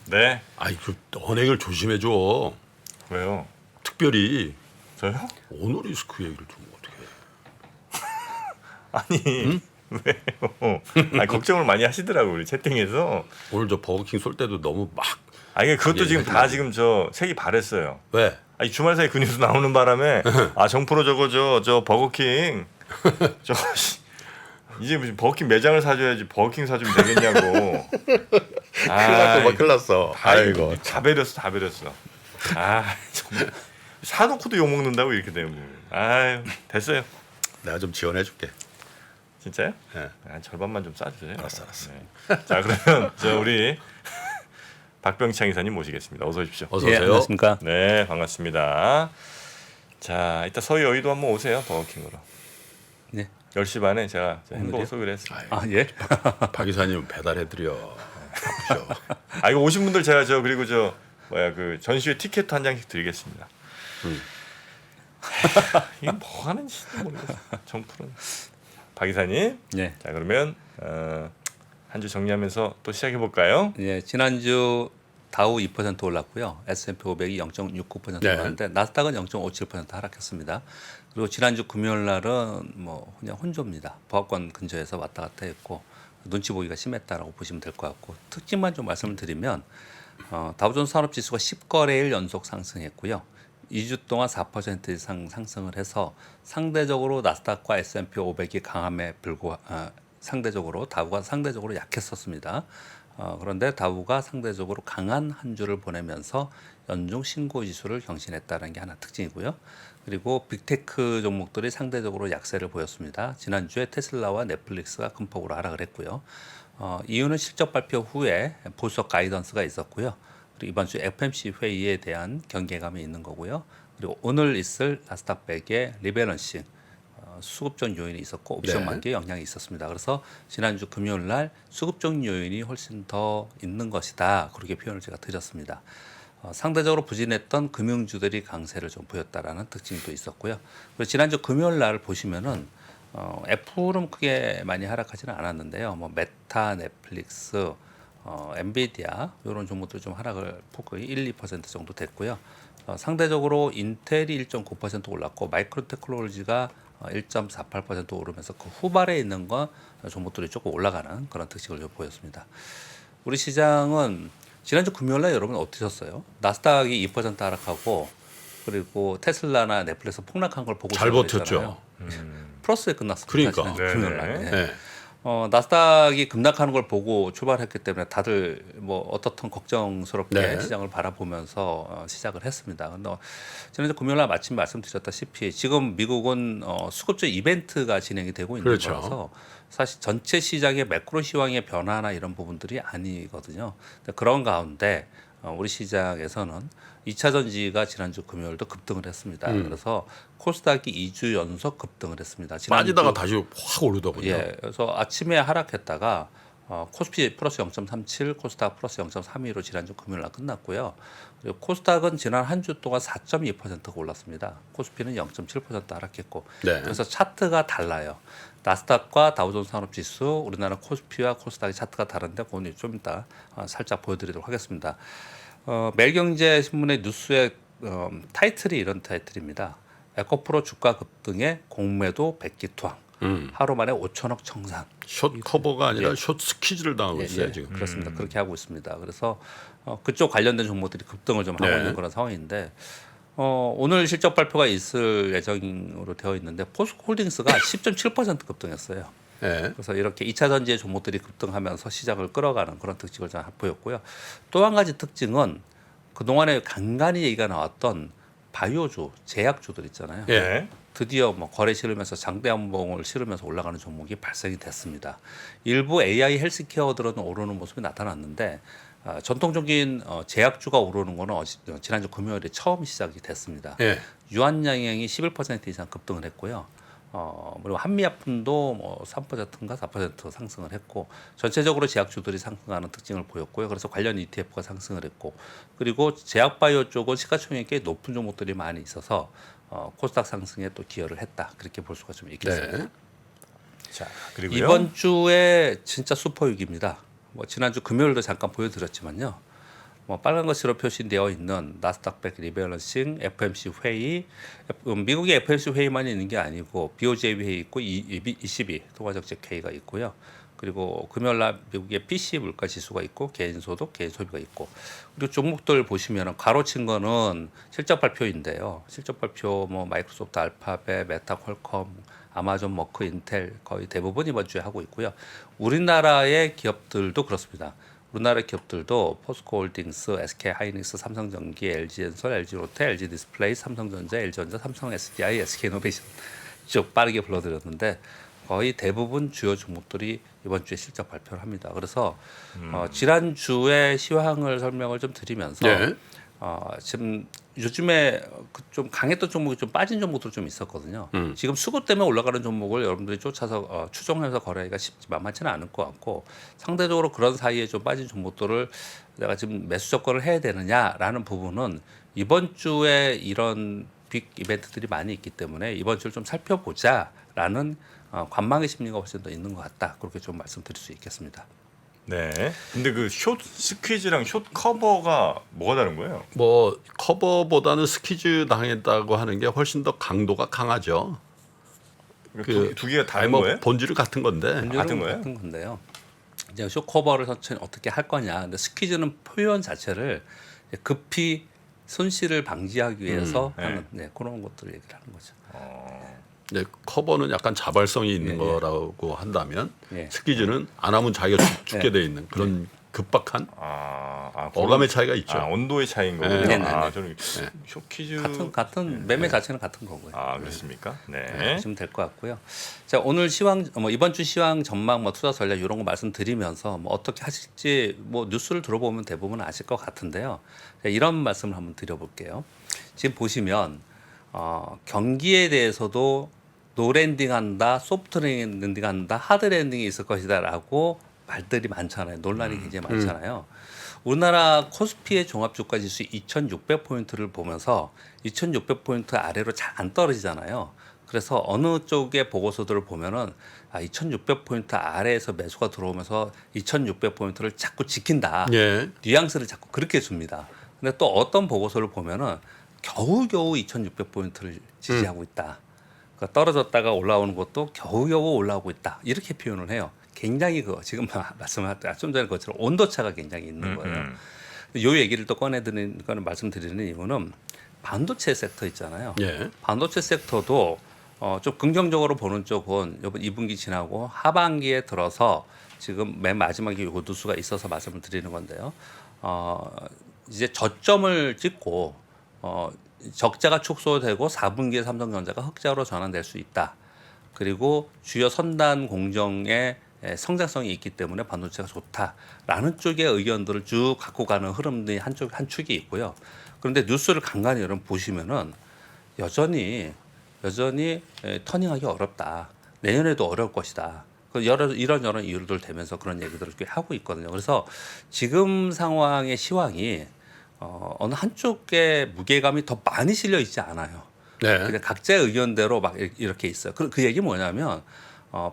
네. 아이 그 언행을 조심해 줘. 왜요? 특별히 저요? 오너 리스크 얘기를 좀 어떻게 해? 아니 왜요? 아니, 걱정을 많이 하시더라고 우리 채팅에서. 오늘 저 버거킹 쏠 때도 너무 막 아니 그것도 지금 하지 다 마. 지금 저 색이 바랬어요. 왜? 아니 주말 사이 그 뉴스 나오는 바람에 아 정프로 저거 저 버거킹 저 이제 무슨 버거킹 매장을 사줘야지 버거킹 사주면 되겠냐고. 큰일 났어. 아이고. 다 베렸어 다 베렸어. 아 정말 사놓고도 욕 먹는다고 이렇게 되면. 아유 됐어요. 내가 좀 지원해 줄게. 진짜요? 네. 아, 절반만 좀 싸주세요. 알았어. 네. 자 그러면 저 우리 박병창 이사님 모시겠습니다. 어서 오십시오. 어서 예, 오세요. 안녕하십니까. 네 반갑습니다. 자 이따 서희 여의도 한번 오세요 버거킹으로. 네. 10시 반에 제가 햄버거 오늘이요? 쏘기로 했어요. 아 예. 박 이사님 배달해 드려. 바쁘셔. 아 이거 오신 분들 제가 저 그리고 저 뭐야 그 전시회 티켓 한 장씩 드리겠습니다. 이게 뭐 하는 짓인지 모르겠어. 정프로는. 박 이사님. 네. 자 그러면 한 주 정리하면서 또 시작해 볼까요? 예, 지난주 다우 2% 올랐고요. S&P 500이 0.69% 네. 올랐는데 나스닥은 0.57% 하락했습니다. 그리고 지난주 금요일 날은 뭐 그냥 혼조입니다. 보합권 근처에서 왔다 갔다 했고 눈치 보기가 심했다라고 보시면 될 것 같고 특징만 좀 말씀을 드리면 다우존스 산업지수가 10거래일 연속 상승했고요. 2주 동안 4% 이상 상승을 해서 상대적으로 나스닥과 S&P 500이 강함에 상대적으로 다우가 상대적으로 약했었습니다. 그런데 다우가 상대적으로 강한 한 주를 보내면서 연중 신고 지수를 경신했다는 게 하나 특징이고요. 그리고 빅테크 종목들이 상대적으로 약세를 보였습니다. 지난주에 테슬라와 넷플릭스가 큰 폭으로 하락을 했고요. 이유는 실적 발표 후에 보수적 가이던스가 있었고요. 그리고 이번 주 FMC 회의에 대한 경계감이 있는 거고요. 그리고 오늘 있을 나스닥 100의 리밸런싱 수급적 요인이 있었고 옵션 네. 만기에 영향이 있었습니다. 그래서 지난주 금요일 날 수급적 요인이 훨씬 더 있는 것이다. 그렇게 표현을 제가 드렸습니다. 상대적으로 부진했던 금융주들이 강세를 좀 보였다라는 특징이 또 있었고요. 그리고 지난주 금요일 날 보시면은 애플은 크게 많이 하락하지는 않았는데요. 뭐 메타, 넷플릭스, 엔비디아 이런 종목들 좀 하락을 폭이 1, 2% 정도 됐고요. 상대적으로 인텔이 1.9% 올랐고 마이크로 테크놀로지가 1.48% 오르면서 그 후발에 있는 건 종목들이 조금 올라가는 그런 특징을 좀 보였습니다. 우리 시장은 지난주 금요일날 여러분 어떠셨어요? 나스닥이 2% 하락하고 그리고 테슬라나 넷플릭스 폭락한 걸 보고 잘 버텼죠. 플러스에 끝났습니다. 그러니까. 지난주 금요일날. 네. 네. 나스닥이 급락하는 걸 보고 출발했기 때문에 다들 뭐 어떻든 걱정스럽게 네. 시장을 바라보면서 시작을 했습니다. 근데 지난주 금요일날 마침 말씀드렸다시피 지금 미국은 수급적 이벤트가 진행이 되고 있는 그렇죠. 거라서 사실 전체 시장의 매크로 시황의 변화나 이런 부분들이 아니거든요. 근데 그런 가운데 우리 시장에서는 2차 전지가 지난주 금요일도 급등을 했습니다. 그래서 코스닥이 2주 연속 급등을 했습니다. 빠지다가 다시 확 오르더군요. 예, 그래서 아침에 하락했다가 코스피 플러스 0.37, 코스닥 플러스 0.32로 지난주 금요일 날 끝났고요. 그리고 코스닥은 지난 한 주 동안 4.2%가 올랐습니다. 코스피는 0.7% 하락했고, 네. 그래서 차트가 달라요. 나스닥과 다우존스 산업지수, 우리나라 코스피와 코스닥의 차트가 다른데 그건 좀 이따 살짝 보여드리도록 하겠습니다. 매일경제 신문의 뉴스의 타이틀이 이런 타이틀입니다. 에코프로 주가 급등에 공매도 백기투항. 하루 만에 5천억 청산. 숏 커버가 아니라 예. 숏 스퀴즈를 당하고 있어요 지금. 그렇습니다. 그렇게 하고 있습니다. 그래서 그쪽 관련된 종목들이 급등을 좀 하고 네. 있는 그런 상황인데 오늘 실적 발표가 있을 예정으로 되어 있는데 포스코홀딩스가 10.7% 급등했어요. 네. 그래서 이렇게 2차 전지의 종목들이 급등하면서 시장을 끌어가는 그런 특징을 좀 보였고요. 또 한 가지 특징은 그동안에 간간히 얘기가 나왔던 바이오주, 제약주들 있잖아요. 예. 드디어 뭐 거래 실으면서 장대암봉을 실으면서 올라가는 종목이 발생이 됐습니다. 일부 AI 헬스케어들은 오르는 모습이 나타났는데 전통적인 제약주가 오르는 거는 지난주 금요일에 처음 시작이 됐습니다. 예. 유한양행이 11% 이상 급등을 했고요. 그리고 한미약품도 뭐 3%인가 4% 상승을 했고 전체적으로 제약주들이 상승하는 특징을 보였고요. 그래서 관련 ETF가 상승을 했고 그리고 제약바이오 쪽은 시가총액이 꽤 높은 종목들이 많이 있어서 코스닥 상승에 또 기여를 했다. 그렇게 볼 수가 좀 있겠습니다. 네. 자 그리고요. 이번 주에 진짜 슈퍼육입니다. 뭐 지난주 금요일도 잠깐 보여드렸지만요. 뭐 빨간 것으로 표시되어 있는 나스닥백 리밸런싱, FMC 회의, 미국의 FMC 회의만 있는 게 아니고 BOJ 회의 있고 ECB 통화정책 회의가 있고요. 그리고 금요일날 미국의 PC 물가 지수가 있고 개인 소득, 개인 소비가 있고 그리고 종목들 보시면 가로친 거는 실적 발표인데요. 실적 발표 뭐 마이크로소프트, 알파벳, 메타, 퀄컴, 아마존, 머크, 인텔 거의 대부분 이번 주에 하고 있고요. 우리나라의 기업들도 그렇습니다. 우리나라 기업들도 포스코홀딩스, SK 하이닉스, 삼성전기, LG엔솔, LG로테, LG디스플레이, 삼성전자, LG전자, 삼성 SDI, SK이노베이션 쭉 빠르게 불러드렸는데 거의 대부분 주요 종목들이 이번 주에 실적 발표를 합니다. 그래서 지난 주에 시황을 설명을 좀 드리면서 예. 지금 요즘에 좀 강했던 종목이 좀 빠진 종목도 좀 있었거든요. 지금 수급 때문에 올라가는 종목을 여러분들이 쫓아서 추종해서 거래하기가 만만치는 않을 것 같고 상대적으로 그런 사이에 좀 빠진 종목들을 내가 지금 매수 접근을 해야 되느냐라는 부분은 이번 주에 이런 빅 이벤트들이 많이 있기 때문에 이번 주를 좀 살펴보자라는 관망의 심리가 훨씬 더 있는 것 같다. 그렇게 좀 말씀드릴 수 있겠습니다. 네. 근데 그 숏 스퀴즈랑 숏 커버가 뭐가 다른 거예요? 뭐 커버보다는 스퀴즈 당했다고 하는 게 훨씬 더 강도가 강하죠. 두 개가 아니, 다른 뭐 거예요? 본질은 같은 건데. 같은 거예요? 같은 건데요. 이제 숏 커버를 선체 어떻게 할 거냐. 근데 스퀴즈는 표현 자체를 급히 손실을 방지하기 위해서 네. 하는 그런 것들을 얘기를 하는 거죠. 네, 커버는 약간 자발성이 있는 예, 거라고 한다면 예. 스퀴즈는 안 하면 자기가 죽게 돼 있는 그런 급박한 어감의 차이가 있죠. 온도의 차이인 거군요. 네, 네, 네. 저는 쇼키즈 같은 매매 자체는 같은 거고요. 그렇습니까? 네. 보시면 될 것 같고요. 자, 오늘 시황 이번 주 시황 전망 투자 전략 이런 거 말씀드리면서 어떻게 하실지 뉴스를 들어보면 대부분 아실 것 같은데요. 자, 이런 말씀을 한번 드려볼게요. 지금 보시면 경기에 대해서도 노랜딩한다, 소프트 랜딩한다, 하드 랜딩이 있을 것이다라고 말들이 많잖아요. 논란이 굉장히 많잖아요. 우리나라 코스피의 종합주가 지수 2,600포인트를 보면서 2,600포인트 아래로 잘 안 떨어지잖아요. 그래서 어느 쪽의 보고서들을 보면은 2,600포인트 아래에서 매수가 들어오면서 2,600포인트를 자꾸 지킨다. 예. 뉘앙스를 자꾸 그렇게 줍니다. 근데 또 어떤 보고서를 보면은 겨우겨우 2,600포인트를 지지하고 있다. 그러니까 떨어졌다가 올라오는 것도 겨우겨우 올라오고 있다. 이렇게 표현을 해요. 굉장히 지금 말씀하셨던 좀 전에 것처럼 온도차가 굉장히 있는 거예요. 이 얘기를 또 꺼내드리는 거는 말씀드리는 이유는 반도체 섹터 있잖아요. 예. 반도체 섹터도 좀 긍정적으로 보는 쪽은 이번 2분기 지나고 하반기에 들어서 지금 맨 마지막에 요 뉴스가 있어서 말씀을 드리는 건데요. 이제 저점을 찍고 적자가 축소되고 4분기에 삼성전자가 흑자로 전환될 수 있다. 그리고 주요 선단 공정의 성장성이 있기 때문에 반도체가 좋다라는 쪽의 의견들을 쭉 갖고 가는 흐름들이 한 축이 있고요. 그런데 뉴스를 간간히 여러분 보시면은 여전히 터닝하기 어렵다. 내년에도 어려울 것이다. 이런저런 이유들 대면서 그런 얘기들을 꽤 하고 있거든요. 그래서 지금 상황의 시황이 어느 한쪽의 무게감이 더 많이 실려 있지 않아요. 네. 그냥 각자의 의견대로 막 이렇게 있어요. 그 얘기 뭐냐면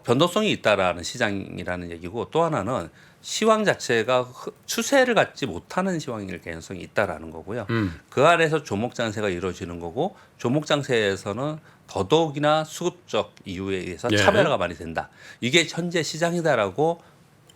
변동성이 있다라는 시장이라는 얘기고 또 하나는 시황 자체가 추세를 갖지 못하는 시황일 가능성이 있다라는 거고요. 그 안에서 조목 장세가 이루어지는 거고 조목 장세에서는 더더욱이나 수급적 이유에 의해서 예. 차별화가 많이 된다. 이게 현재 시장이다라고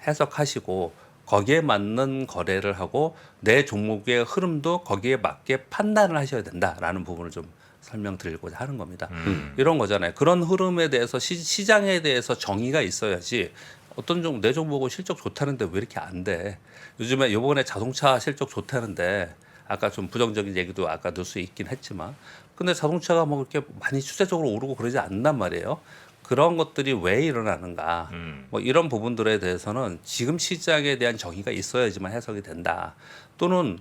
해석하시고 거기에 맞는 거래를 하고 내 종목의 흐름도 거기에 맞게 판단을 하셔야 된다라는 부분을 좀 설명드리고자 하는 겁니다. 이런 거잖아요. 그런 흐름에 대해서 시장에 대해서 정의가 있어야지 어떤 종목 내 종목은 실적 좋다는데 왜 이렇게 안 돼? 요즘에 이번에 자동차 실적 좋다는데 아까 좀 부정적인 얘기도 아까 뉴스에 있긴 했지만 근데 자동차가 뭐 그렇게 많이 추세적으로 오르고 그러지 않단 말이에요. 그런 것들이 왜 일어나는가 뭐 이런 부분들에 대해서는 지금 시장에 대한 정의가 있어야지만 해석이 된다. 또는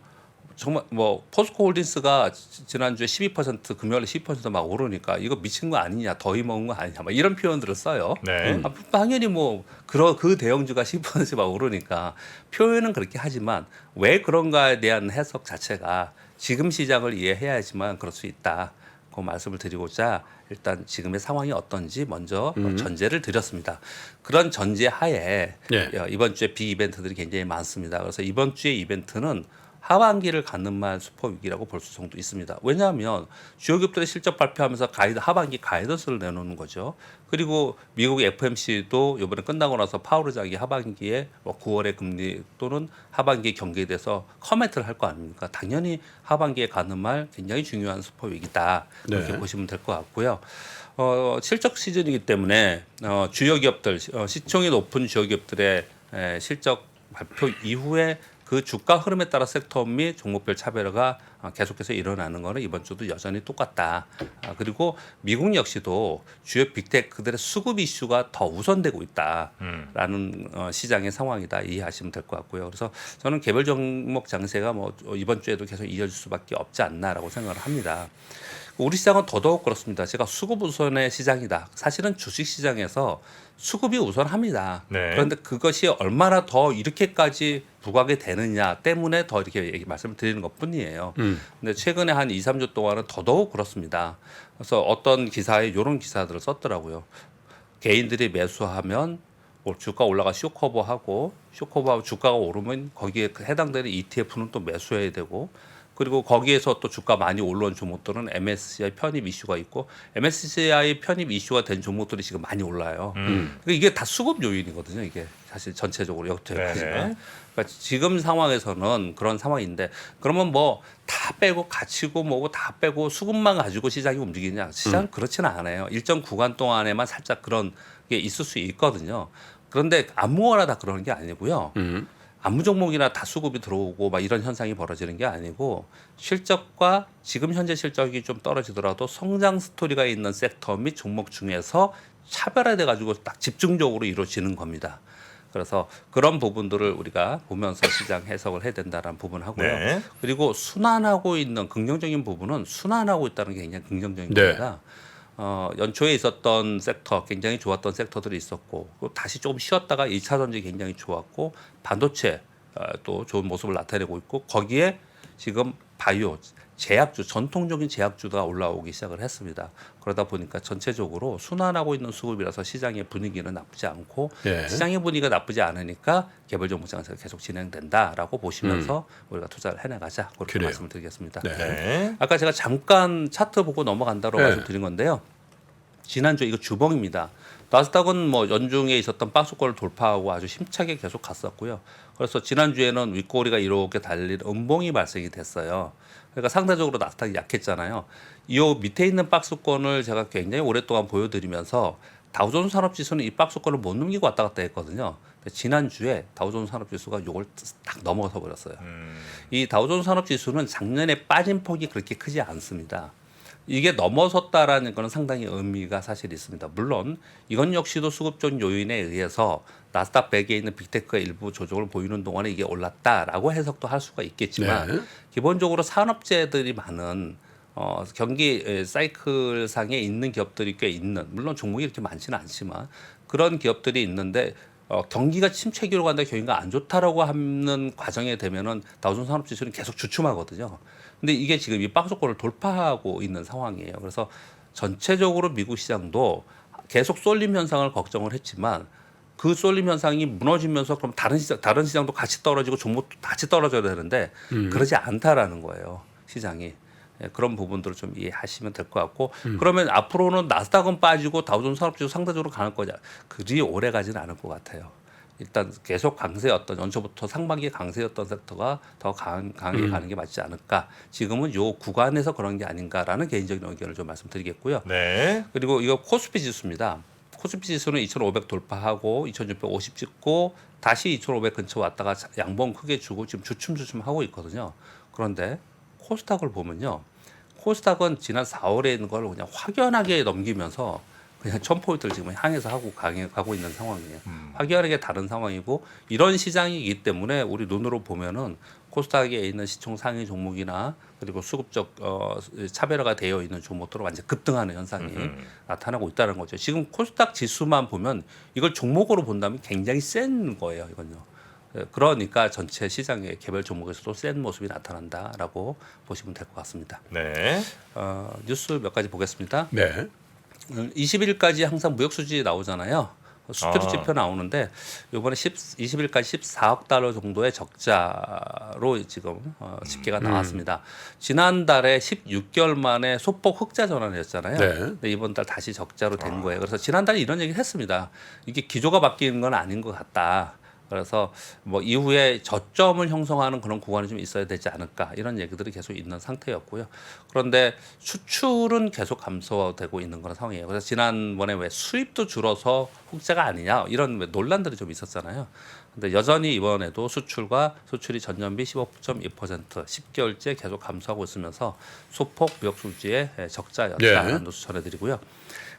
정말 포스코홀딩스가 지난주에 12% 금요일에 12%막 오르니까 이거 미친 거 아니냐, 더위 먹은 거 아니냐, 막 이런 표현들을 써요. 네. 당연히 그 대형주가 10%막 오르니까 표현은 그렇게 하지만 왜 그런가에 대한 해석 자체가 지금 시장을 이해해야지만 그럴 수 있다. 그 말씀을 드리고자 일단 지금의 상황이 어떤지 먼저 전제를 드렸습니다. 그런 전제 하에 예. 이번 주에 비 이벤트들이 굉장히 많습니다. 그래서 이번 주의 이벤트는 하반기를 가늠할 슈퍼 위기라고 볼 수 정도 있습니다. 왜냐하면 주요 기업들이 실적 발표하면서 하반기 가이던스를 내놓는 거죠. 그리고 미국 FOMC도 이번에 끝나고 나서 파월 의장이 하반기에 9월의 금리 또는 하반기 경기에 대해서 커멘트를 할 거 아닙니까? 당연히 하반기에 가늠할 굉장히 중요한 슈퍼 위기다 이렇게 네. 보시면 될 것 같고요. 실적 시즌이기 때문에 주요 기업들 시총이 높은 주요 기업들의 실적 발표 이후에 그 주가 흐름에 따라 섹터 및 종목별 차별화가 계속해서 일어나는 것은 이번 주도 여전히 똑같다. 그리고 미국 역시도 주요 빅테크들의 수급 이슈가 더 우선되고 있다라는 시장의 상황이다 이해하시면 될 것 같고요. 그래서 저는 개별 종목 장세가 뭐 이번 주에도 계속 이어질 수밖에 없지 않나라고 생각을 합니다. 우리 시장은 더더욱 그렇습니다. 제가 수급 우선의 시장이다. 사실은 주식 시장에서 수급이 우선합니다. 네. 그런데 그것이 얼마나 더 이렇게까지 부각이 되느냐 때문에 더 이렇게 말씀을 드리는 것뿐이에요. 근데 최근에 한 2, 3주 동안은 더더욱 그렇습니다. 그래서 어떤 기사에 이런 기사들을 썼더라고요. 개인들이 매수하면 주가 올라가 쇼커버하고 주가가 오르면 거기에 해당되는 ETF는 또 매수해야 되고 그리고 거기에서 또 주가 많이 올라온 종목들은 MSCI 편입 이슈가 있고 MSCI 편입 이슈가 된 종목들이 지금 많이 올라요. 그러니까 이게 다 수급 요인이거든요. 이게 사실 전체적으로 역대까지가. 그러니까 지금 상황에서는 그런 상황인데 그러면 뭐 다 빼고 갇히고 뭐고 다 빼고 수급만 가지고 시장이 움직이냐? 시장 그렇지는 않아요. 일정 구간 동안에만 살짝 그런 게 있을 수 있거든요. 그런데 아무거나 다 그러는 게 아니고요. 아무 종목이나 다 수급이 들어오고 막 이런 현상이 벌어지는 게 아니고 실적과 지금 현재 실적이 좀 떨어지더라도 성장 스토리가 있는 섹터 및 종목 중에서 차별화돼 가지고 딱 집중적으로 이루어지는 겁니다. 그래서 그런 부분들을 우리가 보면서 시장 해석을 해야 된다라는 부분 하고요. 네. 그리고 순환하고 있는 긍정적인 부분은 순환하고 있다는 게 굉장히 긍정적인 네. 겁니다. 연초에 있었던 섹터 굉장히 좋았던 섹터들이 있었고 또 다시 조금 쉬었다가 2차 전지 굉장히 좋았고 반도체 또 좋은 모습을 나타내고 있고 거기에 지금 바이오 제약주 전통적인 제약주가 올라오기 시작을 했습니다. 그러다 보니까 전체적으로 순환하고 있는 수급이라서 시장의 분위기는 나쁘지 않고 네. 시장의 분위기가 나쁘지 않으니까 개별 종목 장세가 계속 진행된다라고 보시면서 우리가 투자를 해나가자 그렇게 그래요. 말씀을 드리겠습니다. 네. 네. 아까 제가 잠깐 차트 보고 넘어간다고 네. 말씀드린 건데요. 지난주 이거 주봉입니다. 나스닥은 뭐 연중에 있었던 박스권을 돌파하고 아주 힘차게 계속 갔었고요. 그래서 지난주에는 윗꼬리가 이렇게 달린 음봉이 발생이 됐어요. 그러니까 상대적으로 나스닥이 약했잖아요. 이 밑에 있는 박스권을 제가 굉장히 오랫동안 보여드리면서 다우존스 산업지수는 이 박스권을 못 넘기고 왔다 갔다 했거든요. 근데 지난주에 다우존스 산업지수가 이걸 딱 넘어서 버렸어요. 이 다우존스 산업지수는 작년에 빠진 폭이 그렇게 크지 않습니다. 이게 넘어섰다라는 것은 상당히 의미가 사실 있습니다. 물론 이건 역시도 수급적 요인에 의해서 나스닥 100에 있는 빅테크가 일부 조정을 보이는 동안에 이게 올랐다라고 해석도 할 수가 있겠지만 네. 기본적으로 산업재들이 많은 경기 사이클 상에 있는 기업들이 꽤 있는 물론 종목이 이렇게 많지는 않지만 그런 기업들이 있는데 경기가 침체기로 간다 경기가 안 좋다라고 하는 과정에 되면은 다우존스 산업지수는 계속 주춤하거든요. 근데 이게 지금 이 박스권을 돌파하고 있는 상황이에요. 그래서 전체적으로 미국 시장도 계속 쏠림 현상을 걱정을 했지만 그 쏠림 현상이 무너지면서 그럼 다른 시장도 같이 떨어지고 종목도 같이 떨어져야 되는데 그러지 않다라는 거예요. 시장이. 예, 그런 부분들을 좀 이해하시면 될 것 같고 그러면 앞으로는 나스닥은 빠지고 다우존스 산업지수 상대적으로 강할 거냐? 그리 오래 가지는 않을 것 같아요. 일단 계속 강세였던 연초부터 상반기 강세였던 섹터가 더 강하게 가는 게 맞지 않을까. 지금은 요 구간에서 그런 게 아닌가라는 개인적인 의견을 좀 말씀드리겠고요. 네. 그리고 이거 코스피 지수입니다. 코스피 지수는 2,500 돌파하고 2,650 찍고 다시 2,500 근처 왔다가 양봉 크게 주고 지금 주춤주춤 하고 있거든요. 그런데 코스닥을 보면요. 코스닥은 지난 4월에 있는 걸 그냥 확연하게 넘기면서 그냥 1000포인트를 지금 향해서 가고 있는 상황이에요. 확연하게 다른 상황이고 이런 시장이기 때문에 우리 눈으로 보면은 코스닥에 있는 시총 상위 종목이나 그리고 수급적 차별화가 되어 있는 종목들은 완전 급등하는 현상이 나타나고 있다는 거죠. 지금 코스닥 지수만 보면 이걸 종목으로 본다면 굉장히 센 거예요. 이건요. 그러니까 전체 시장의 개별 종목에서도 센 모습이 나타난다라고 보시면 될 것 같습니다. 네. 뉴스 몇 가지 보겠습니다. 네. 20일까지 항상 무역 수지 나오잖아요. 수출입 지표 나오는데 이번에 20일까지 14억 달러 정도의 적자로 지금 집계가 나왔습니다. 지난달에 16개월 만에 소폭 흑자 전환이었잖아요. 네. 근데 이번 달 다시 적자로 된 거예요. 그래서 지난달에 이런 얘기를 했습니다. 이게 기조가 바뀌는 건 아닌 것 같다. 그래서 뭐 이후에 저점을 형성하는 그런 구간이 좀 있어야 되지 않을까 이런 얘기들이 계속 있는 상태였고요. 그런데 수출은 계속 감소되고 있는 그런 상황이에요. 그래서 지난번에 왜 수입도 줄어서 흑자가 아니냐 이런 왜 논란들이 좀 있었잖아요. 근데 여전히 이번에도 수출이 전년비 15.2% 10개월째 계속 감소하고 있으면서 소폭 미국 수지의 적자였다는 뉴스 전해드리고요.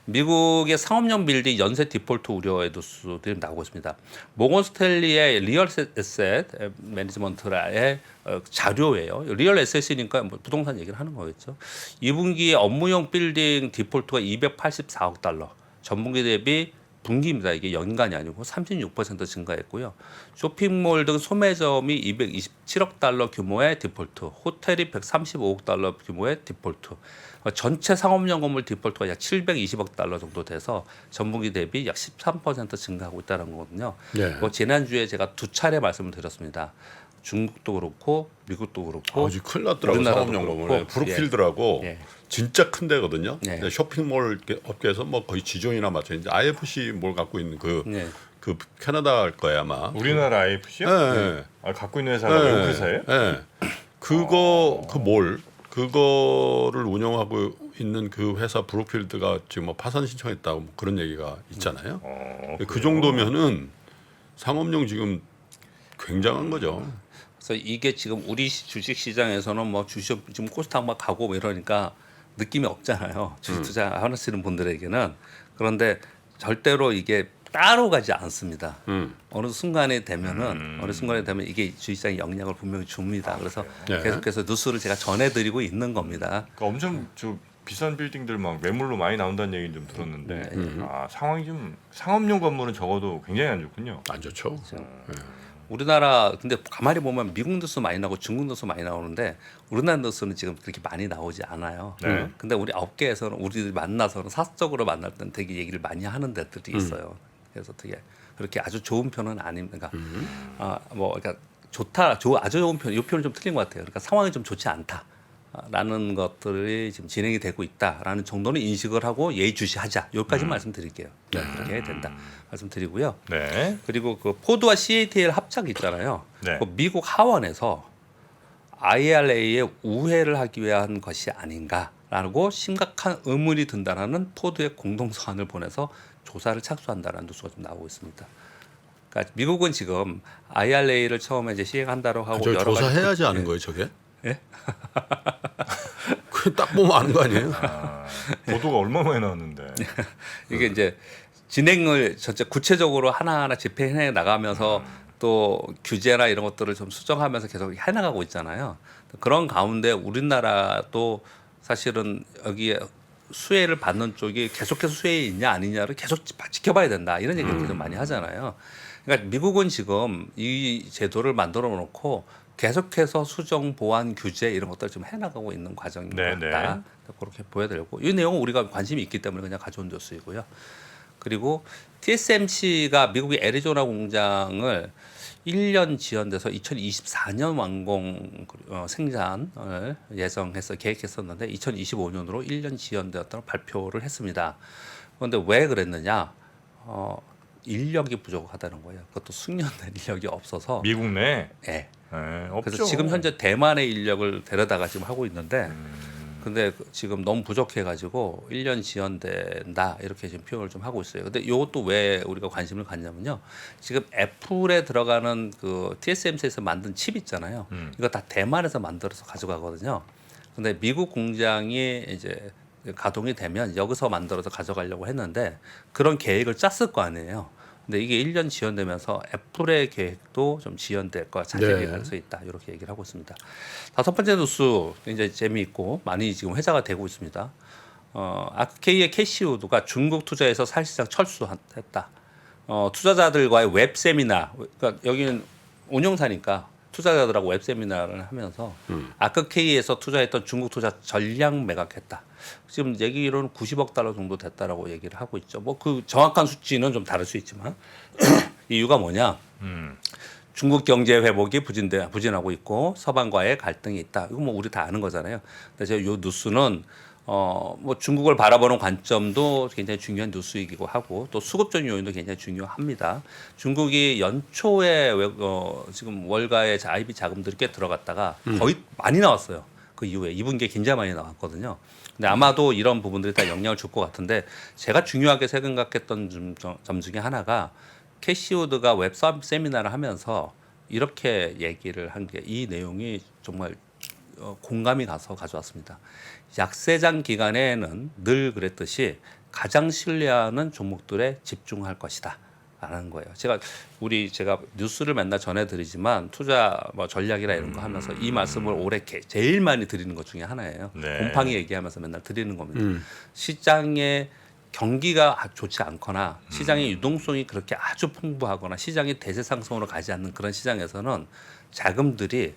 미국의 상업용 빌딩 연쇄 디폴트 우려의 뉴스들이 나오고 있습니다. 모건 스탠리의 리얼 에셋 매니지먼트의 자료예요. 리얼 에셋이니까 뭐 부동산 얘기를 하는 거겠죠. 2분기에 업무용 빌딩 디폴트가 284억 달러, 전분기 대비 분기입니다. 이게 연간이 아니고 36% 증가했고요. 쇼핑몰 등 소매점이 227억 달러 규모의 디폴트, 호텔이 135억 달러 규모의 디폴트, 전체 상업용 건물 디폴트가 약 720억 달러 정도 돼서 전분기 대비 약 13% 증가하고 있다는 거거든요. 지난주에 제가 두 차례 말씀을 드렸습니다. 중국도 그렇고 미국도 그렇고 아주 큰일 났더라고. 상업용 건물에 브룩필드라고 진짜 큰 데거든요. 쇼핑몰 업계에서 뭐 거의 지존이나 마찬가지. IFC 몰 갖고 있는 그 캐나다 거야 아마. 우리나라 IFC요? 네. 아, 갖고 있는 회사가 외국 회사예요? 네. 그거를 운영하고 있는 그 회사 브룩필드가 지금 뭐 파산 신청했다고 뭐 그런 얘기가 있잖아요. 그 정도면은 상업용 지금 굉장한 거죠. 그래서 이게 지금 우리 주식 시장에서는 뭐 주식 지금 코스닥 막 가고 뭐 이러니까 느낌이 없잖아요. 주식 투자 하시는 분들에게는. 그런데 절대로 이게 따로 가지 않습니다. 어느 순간에 되면은 이게 주식시장에 영향을 분명히 줍니다. 그래서 계속해서 뉴스를 제가 전해드리고 있는 겁니다. 그러니까 엄청 비싼 빌딩들 막 매물로 많이 나온다는 얘기는 좀 들었는데 상황이 좀 상업용 건물은 적어도 굉장히 안 좋군요. 안 좋죠. 우리나라 근데 가만히 보면 미국 뉴스 많이 나오고 중국 뉴스 많이 나오는데 우리나라 뉴스는 지금 그렇게 많이 나오지 않아요. 근데 우리 업계에서는 우리들이 만나서는 사적으로 만날 때는 되게 얘기를 많이 하는 데들이 있어요. 그래서 되게 그렇게 아주 좋은 편은 아닙니다. 그러니까 아주 좋은 편, 이 표현은 좀 틀린 것 같아요. 그러니까 상황이 좀 좋지 않다라는 것들이 지금 진행이 되고 있다라는 정도는 인식을 하고 예의주시하자. 여기까지 말씀드릴게요. 그렇게 해야 된다. 말씀드리고요. 그리고 그 포드와 CATL 합작 있잖아요. 그 미국 하원에서 IRA에 우회를 하기 위한 것이 아닌가라고 심각한 의문이 든다라는 포드의 공동서한을 보내서 조사를 착수한다라는 뉴스가 좀 나오고 있습니다. 그러니까 미국은 지금 IRA를 처음에 이제 시행한다고 하고 여러 가지 조사해야지 아는 거예요, 저게? 예? 그 딱 보면 아는 거 아니에요? 보도가 얼마나 많이 나왔는데. 이게 이제 진행을 전체 구체적으로 하나하나 집행해 나가면서 또 규제나 이런 것들을 좀 수정하면서 계속 해나가고 있잖아요. 그런 가운데 우리나라도 사실은 여기에 수혜를 받는 쪽이 계속해서 수혜에 있냐 아니냐를 계속 지켜봐야 된다 이런 얘기를 계속 많이 하잖아요. 그러니까 미국은 지금 이 제도를 만들어 놓고 계속해서 수정 보완 규제 이런 것들을 좀 해나가고 있는 과정인 것 같다. 그렇게 보여드리고 이 내용은 우리가 관심이 있기 때문에 그냥 가져온 뉴스이고요. 그리고 TSMC가 미국의 애리조나 공장을 1년 지연돼서 2024년 완공 생산을 예정해서 계획했었는데 2025년으로 1년 지연되었다고 발표를 했습니다. 그런데 왜 그랬느냐? 인력이 부족하다는 거예요. 그것도 숙련된 인력이 없어서 미국 내? 네. 없죠. 그래서 지금 현재 대만의 인력을 데려다가 지금 하고 있는데 근데 지금 너무 부족해가지고 1년 지연된다 이렇게 지금 표현을 좀 하고 있어요. 근데 이것도 왜 우리가 관심을 갖냐면요. 지금 애플에 들어가는 그 TSMC에서 만든 칩 있잖아요. 이거 다 대만에서 만들어서 가져가거든요. 근데 미국 공장이 이제 가동이 되면 여기서 만들어서 가져가려고 했는데 그런 계획을 짰을 거 아니에요. 근데 이게 1년 지연되면서 애플의 계획도 좀 지연될 거 자질이 가능성이 있다 이렇게 얘기를 하고 있습니다. 다섯 번째 뉴스 굉장히 재미있고 많이 지금 회자가 되고 있습니다. 아케이의 캐시우드가 중국 투자에서 사실상 철수했다. 투자자들과의 웹 세미나, 그러니까 여기는 운영사니까 투자자들하고 웹 세미나를 하면서 아크K에서 투자했던 중국 투자 전량 매각했다. 지금 얘기로는 90억 달러 정도 됐다라고 얘기를 하고 있죠. 뭐 그 정확한 수치는 좀 다를 수 있지만 이유가 뭐냐? 중국 경제 회복이 부진하고 있고 서방과의 갈등이 있다. 이거 뭐 우리 다 아는 거잖아요. 근데 제가 요 뉴스는 뭐 중국을 바라보는 관점도 굉장히 중요한 뉴스이기도 하고 또 수급적 요인도 굉장히 중요합니다. 중국이 연초에 지금 월가의 IB 자금들이 꽤 들어갔다가 거의 많이 나왔어요. 그 이후에 2분기에 굉장히 많이 나왔거든요. 근데 아마도 이런 부분들이 다 영향을 줄 것 같은데 제가 중요하게 생각했던 점 중에 하나가 캐시우드가 웹 세미나를 하면서 이렇게 얘기를 한 게 이 내용이 정말 공감이 가서 가져왔습니다. 약세장 기간에는 늘 그랬듯이 가장 신뢰하는 종목들에 집중할 것이다. 라는 거예요. 제가 뉴스를 맨날 전해드리지만 투자 뭐 전략이나 이런 거 하면서 이 말씀을 올해 제일 많이 드리는 것 중에 하나예요. 네. 곰팡이 얘기하면서 맨날 드리는 겁니다. 시장의 경기가 좋지 않거나 시장의 유동성이 그렇게 아주 풍부하거나 시장이 대세 상승으로 가지 않는 그런 시장에서는 자금들이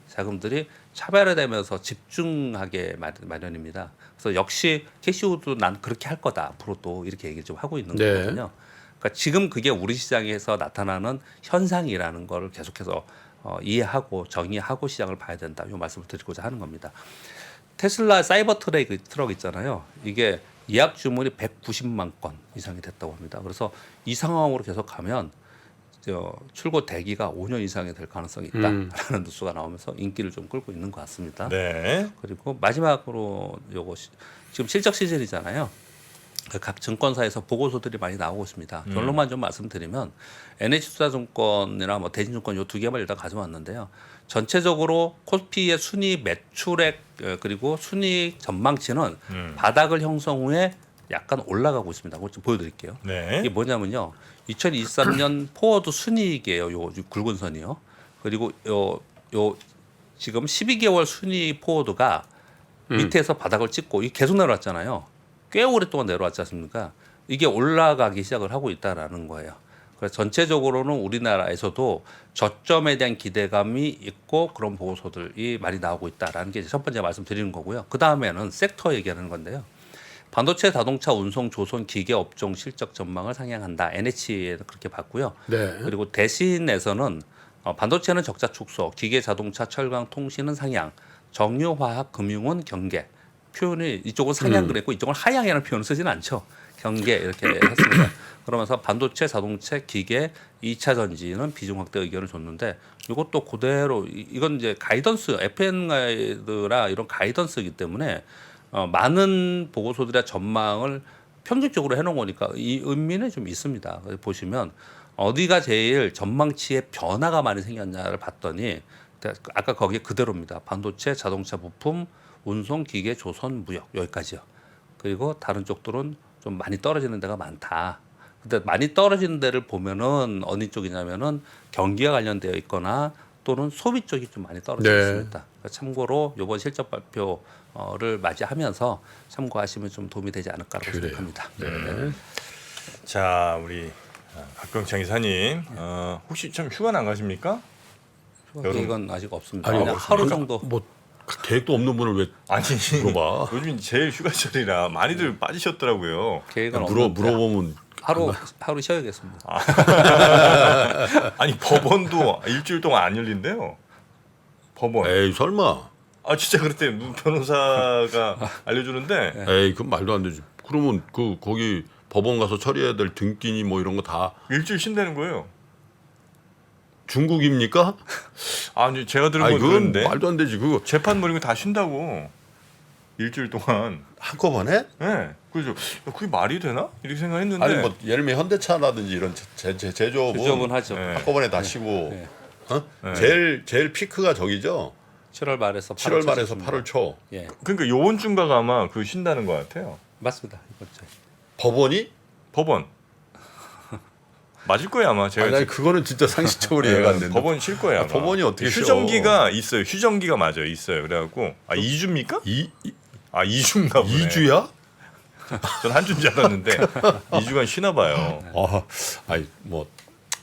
차별화되면서 집중하게 마련입니다. 그래서 역시 캐시우드도 난 그렇게 할 거다 앞으로도 이렇게 얘기 좀 하고 있는 네. 거거든요. 그러니까 지금 그게 우리 시장에서 나타나는 현상이라는 걸 계속해서 이해하고 정의하고 시장을 봐야 된다. 이 말씀을 드리고자 하는 겁니다. 테슬라 사이버 트럭 있잖아요. 이게 예약 주문이 190만 건 이상이 됐다고 합니다. 그래서 이 상황으로 계속 가면 출고 대기가 5년 이상이 될 가능성이 있다라는 뉴스가 나오면서 인기를 좀 끌고 있는 것 같습니다. 네. 그리고 마지막으로 지금 실적 시즌이잖아요. 각 증권사에서 보고서들이 많이 나오고 있습니다. 결론만 좀 말씀드리면 NH투자증권이나 뭐 대진증권 요 두 개만 일단 가져왔는데요. 전체적으로 코스피의 순이익 매출액 그리고 순이익 전망치는 바닥을 형성 후에 약간 올라가고 있습니다. 그걸 좀 보여드릴게요. 네. 이게 뭐냐면요. 2023년 포워드 순이익이에요. 요 굵은 선이요. 그리고 요 지금 12개월 순이익 포워드가 밑에서 바닥을 찍고 이게 계속 내려왔잖아요. 꽤 오랫동안 내려왔지 않습니까? 이게 올라가기 시작을 하고 있다라는 거예요. 그래서 전체적으로는 우리나라에서도 저점에 대한 기대감이 있고 그런 보고서들이 많이 나오고 있다라는 게 첫 번째 말씀드리는 거고요. 그 다음에는 섹터 얘기하는 건데요. 반도체, 자동차, 운송, 조선, 기계 업종 실적 전망을 상향한다. NH에는 그렇게 봤고요. 네. 그리고 대신에서는 반도체는 적자 축소, 기계, 자동차, 철강, 통신은 상향, 정유, 화학, 금융은 경계. 표현이 이쪽은 상향 그랬고 이쪽은 하향이라는 표현을 쓰지는 않죠. 경계 이렇게 했습니다. 그러면서 반도체, 자동차, 기계, 2차 전지는 비중 확대 의견을 줬는데 이것도 그대로 이건 이제 가이던스, FN 가이드라 이런 가이던스이기 때문에 많은 보고서들의 전망을 평균적으로 해놓은 거니까 이 의미는 좀 있습니다. 보시면 어디가 제일 전망치에 변화가 많이 생겼냐를 봤더니 아까 거기에 그대로입니다. 반도체, 자동차 부품, 운송, 기계, 조선, 무역 여기까지요. 그리고 다른 쪽들은 좀 많이 떨어지는 데가 많다. 근데 많이 떨어지는 데를 보면은 어느 쪽이냐면은 경기와 관련되어 있거나 또는 소비 쪽이 좀 많이 떨어져 네. 있습니다. 그러니까 참고로 이번 실적 발표를 맞이하면서 참고하시면 좀 도움이 되지 않을까라고 생각합니다. 네. 자, 우리 박병창 이사님, 혹시 좀 휴가는 안 가십니까? 계획은 아직 없습니다. 아니, 그냥 하루 정도. 뭐 계획도 없는 분을 왜 아니, 물어봐? 요즘 제일 휴가철이라 많이들 빠지셨더라고요. 계획은 없는데 물어보면 하루 쉬어야겠습니다. 아니, 법원도 일주일 동안 안 열린대요. 법원. 에이 설마. 아, 진짜 그랬대요. 문 변호사가 알려주는데. 에이 그건 말도 안 되지. 그러면 거기 법원 가서 처리해야 될 등기니 뭐 이런 거 다 일주일 쉰다는 거예요. 중국입니까? 아니, 제가 들은 아니 건 그건 그런데 말도 안 되지. 그거 재판 뭐 이런 거 다 쉰다고. 일주일 동안. 한꺼번에? 네. 그래서 그게 말이 되나? 이렇게 생각했는데. 아니 뭐 예를 들면 현대차라든지 이런 제조업은 제조업은 하죠. 네. 한꺼번에 다 쉬고 네. 네. 제일 피크가 저기죠. 7월 말에서 7월 말에서 8월 초. 예, 그러니까 요번 주인가가 아마 그 쉰다는 것 같아요. 맞습니다. 이번 주. 법원이? 법원. 맞을 거예요 아마. 제가 아니 그거는 진짜 상식적으로 이해가 안 된다. 법원 쉴 거예요. 아마. 법원이 어떻게 쉬어? 휴정기가 있어요. 휴정기가 맞아요. 있어요. 그래갖고 2주입니까? 2주인가 보네. 2주야? 전 한 주인 줄 알았는데 2주간 쉬나 봐요. 아니 뭐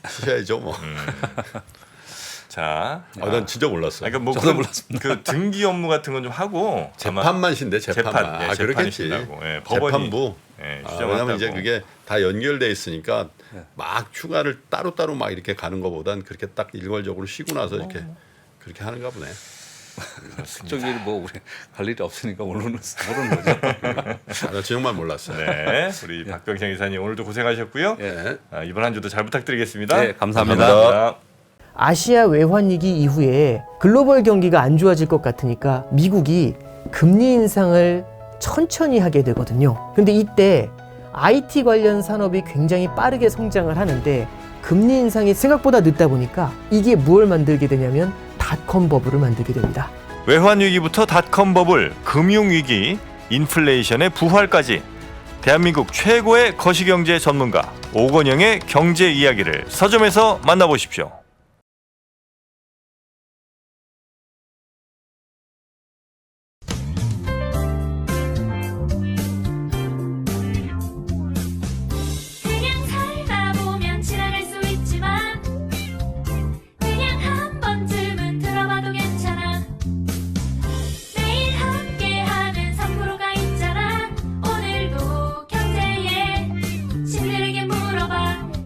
쉬셔야죠 뭐. 자, 난 진짜 몰랐어요. 그러니까 뭐 저도 몰랐습니다. 그 등기 업무 같은 건 좀 하고 재판만 신데 재판만. 재판이 그렇겠지. 신다고. 예, 법원이 재판부. 예, 왜냐면 이제 추정한다고. 그게 다 연결돼 있으니까 네. 막 휴가를 따로따로 막 이렇게 가는 것보단 그렇게 딱 일괄적으로 쉬고 나서 이렇게 그렇게 하는가 보네. 그쪽 일이 뭐 우리 갈 일이 없으니까 모르는 거죠. 나 정말 몰랐어요. 네, 우리 박병창 이사님 오늘도 고생하셨고요. 예. 이번 한 주도 잘 부탁드리겠습니다. 네, 감사합니다. 감사합니다. 아시아 외환위기 이후에 글로벌 경기가 안 좋아질 것 같으니까 미국이 금리 인상을 천천히 하게 되거든요. 근데 이때 IT 관련 산업이 굉장히 빠르게 성장을 하는데 금리 인상이 생각보다 늦다 보니까 이게 무엇을 만들게 되냐면 닷컴 버블을 만들게 됩니다. 외환 위기부터 닷컴 버블, 금융 위기, 인플레이션의 부활까지 대한민국 최고의 거시경제 전문가 오건영의 경제 이야기를 서점에서 만나보십시오.